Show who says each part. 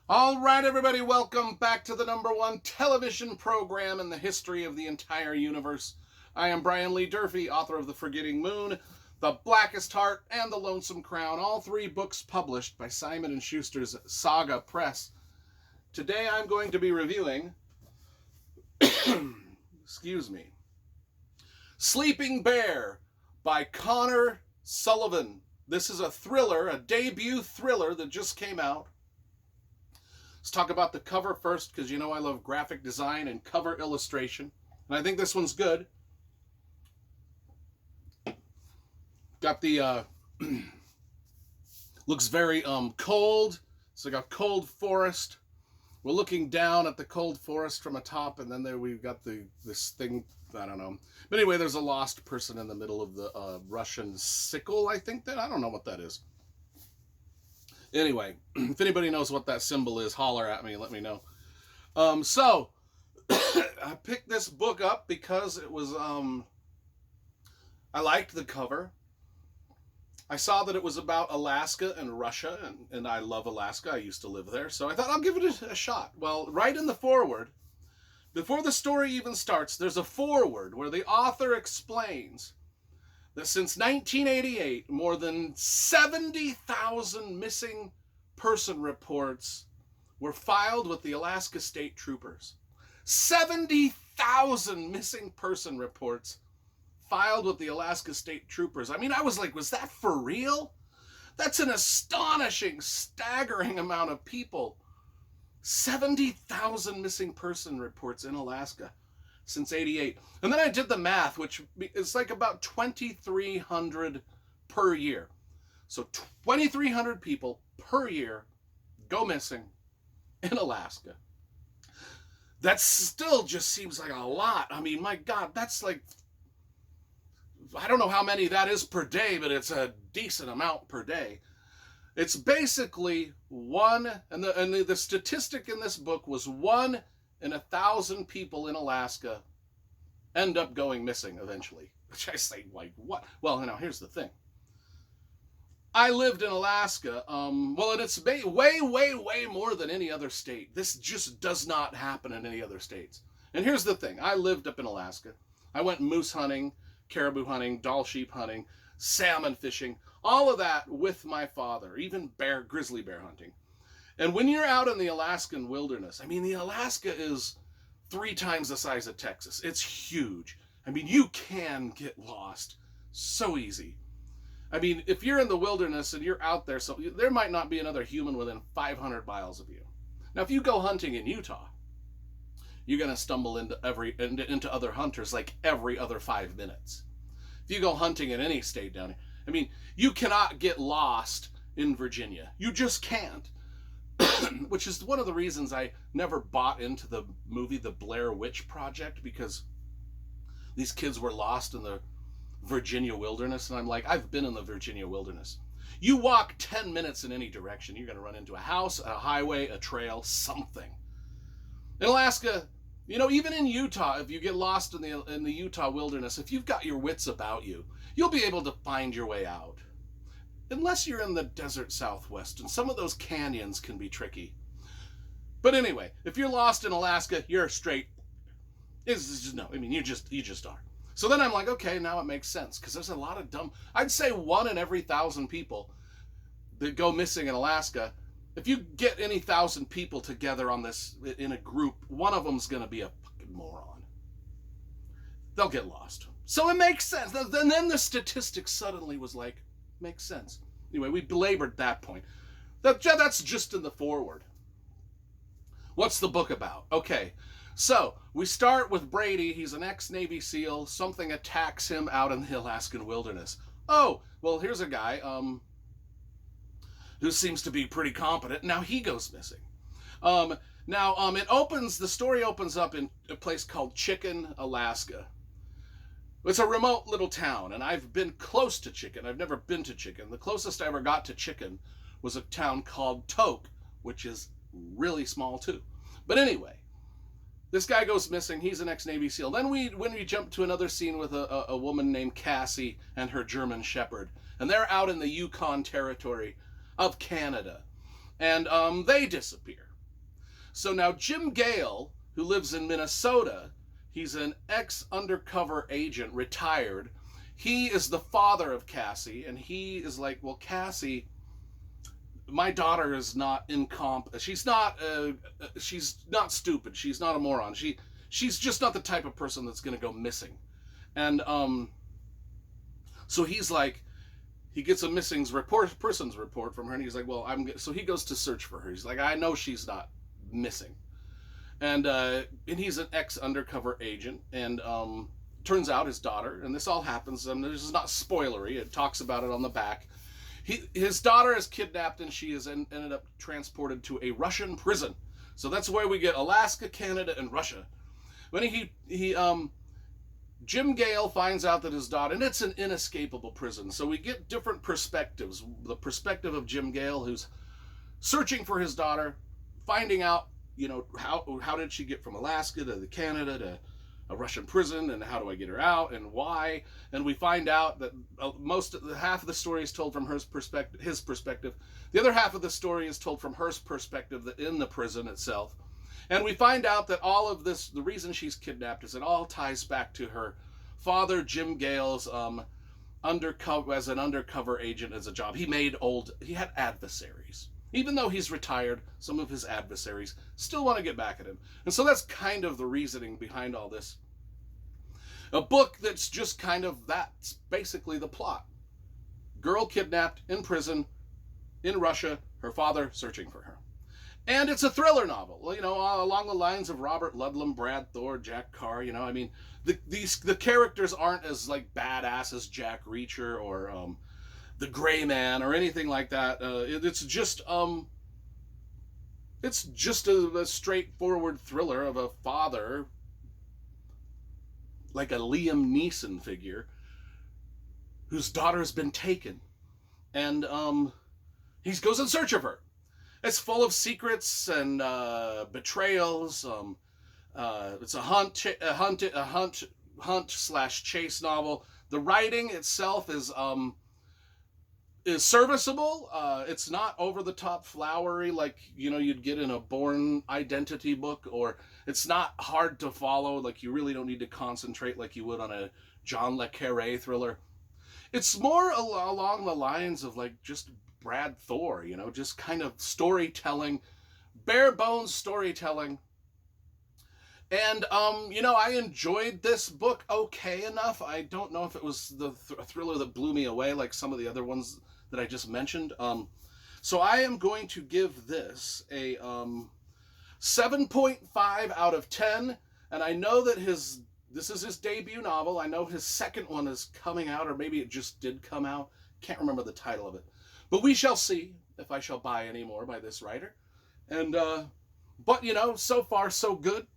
Speaker 1: All right, everybody, welcome back to the #1 television program in the history of the entire universe. I am Brian Lee Durfee, author of The Forgetting Moon, The Blackest Heart, and The Lonesome Crown, all three books published by Simon & Schuster's Saga Press. Today I'm going to be reviewing, excuse me, Sleeping Bear by Connor Sullivan. This is a thriller, a debut thriller that just came out. Let's talk about the cover first, because you know I love graphic design and cover illustration. And I think this one's good. Got the, looks very cold. It's like a cold forest. We're looking down at the cold forest from atop, and then there we've got this thing, I don't know. But anyway, there's a lost person in the middle of the Russian sickle, I think that. I don't know what that is. Anyway, if anybody knows what that symbol is, holler at me, let me know. So, I picked this book up because it was, I liked the cover. I saw that it was about Alaska and Russia, and I love Alaska. I used to live there, so I thought I'll give it a shot. Well, right in the foreword, before the story even starts, there's a foreword where the author explains that since 1988, more than 70,000 missing person reports were filed with the Alaska State Troopers. 70,000 missing person reports filed with the Alaska State Troopers. I mean, I was like, was that for real? That's an astonishing, staggering amount of people. 70,000 missing person reports in Alaska since 88. And then I did the math, which is like about 2,300 per year. So 2,300 people per year go missing in Alaska. That still just seems like a lot. I mean, my God, that's like, I don't know how many that is per day, but it's a decent amount per day. It's basically one, and the statistic in this book was 1 in 1,000 people in Alaska end up going missing eventually. Which I say, like, what? Well, now here's the thing. I lived in Alaska, and it's way more than any other state. This just does not happen in any other states. And here's the thing. I lived up in Alaska. I went moose hunting, caribou hunting, Dall sheep hunting, salmon fishing, all of that with my father, even grizzly bear hunting. And when you're out in the Alaskan wilderness, I mean, the Alaska is 3 times the size of Texas. It's huge. I mean, you can get lost so easy. I mean, if you're in the wilderness and you're out there, so there might not be another human within 500 miles of you. Now, if you go hunting in Utah, you're going to stumble into other hunters like every other 5 minutes. If you go hunting in any state down here, I mean, you cannot get lost in Virginia. You just can't. Which is one of the reasons I never bought into the movie The Blair Witch Project, because these kids were lost in the Virginia wilderness, and I'm like, I've been in the Virginia wilderness. You walk 10 minutes in any direction, you're going to run into a house, a highway, a trail, something. In Alaska, you know, even in Utah, if you get lost in the Utah wilderness, if you've got your wits about you, you'll be able to find your way out. Unless you're in the desert Southwest, and some of those canyons can be tricky. But anyway, if you're lost in Alaska, you're straight. It's just, no, I mean, you just are. So then I'm like, okay, now it makes sense, because there's a lot of dumb. I'd say 1 in every 1,000 people that go missing in Alaska. If you get any 1,000 people together on this in a group, one of them's going to be a fucking moron. They'll get lost. So it makes sense. And then the statistics suddenly was like, makes sense. Anyway, we belabored that point. That's just in the foreword. What's the book about? Okay, so we start with Brady. He's an ex-Navy SEAL. Something attacks him out in the Alaskan wilderness. Oh, well, here's a guy who seems to be pretty competent. Now he goes missing. The story opens up in a place called Chicken, Alaska. It's a remote little town, and I've been close to Chicken. I've never been to Chicken. The closest I ever got to Chicken was a town called Tok, which is really small too. But anyway, this guy goes missing. He's an ex-Navy SEAL. Then when we jump to another scene with a woman named Cassie and her German Shepherd, and they're out in the Yukon Territory of Canada, and they disappear. So now Jim Gale, who lives in Minnesota, he's an ex-undercover agent, retired. He is the father of Cassie, and he is like, well, Cassie, my daughter is not she's not stupid. She's not a moron. She's just not the type of person that's going to go missing. And so he's like, he gets a persons report from her, and he's like, well, so he goes to search for her. He's like, I know she's not missing. And he's an ex-undercover agent, and turns out his daughter, and this all happens, and this is not spoilery, it talks about it on the back. His daughter is kidnapped, and she is ended up transported to a Russian prison. So that's where we get Alaska, Canada, and Russia. When Jim Gale finds out that his daughter, and it's an inescapable prison, so we get different perspectives. The perspective of Jim Gale, who's searching for his daughter, finding out, how did she get from Alaska to Canada to a Russian prison, and how do I get her out, and why? And we find out that half of the story is told from his perspective. The other half of the story is told from her perspective in the prison itself. And we find out that all of this, the reason she's kidnapped, is it all ties back to her father, Jim Gale's as an undercover agent as a job. He had adversaries. Even though he's retired, some of his adversaries still want to get back at him. And so that's kind of the reasoning behind all this. A book that's just that's basically the plot. Girl kidnapped in prison in Russia, her father searching for her. And it's a thriller novel, along the lines of Robert Ludlum, Brad Thor, Jack Carr. The characters aren't as badass as Jack Reacher or the Gray Man or anything like that. It's just a straightforward thriller of a father, like a Liam Neeson figure, whose daughter has been taken, and he goes in search of her. It's full of secrets and betrayals. It's a hunt/chase novel. The writing itself is serviceable. It's not over the top flowery like you'd get in a Bourne Identity book, or it's not hard to follow. Like, you really don't need to concentrate like you would on a John le Carré thriller. It's more along the lines of just Brad Thor, just kind of storytelling, bare bones storytelling. And, I enjoyed this book okay enough. I don't know if it was the thriller that blew me away like some of the other ones that I just mentioned. So I am going to give this a 7.5 out of 10. And I know that this is his debut novel. I know his second one is coming out, or maybe it just did come out. Can't remember the title of it. But we shall see if I shall buy any more by this writer. And, but, so far so good.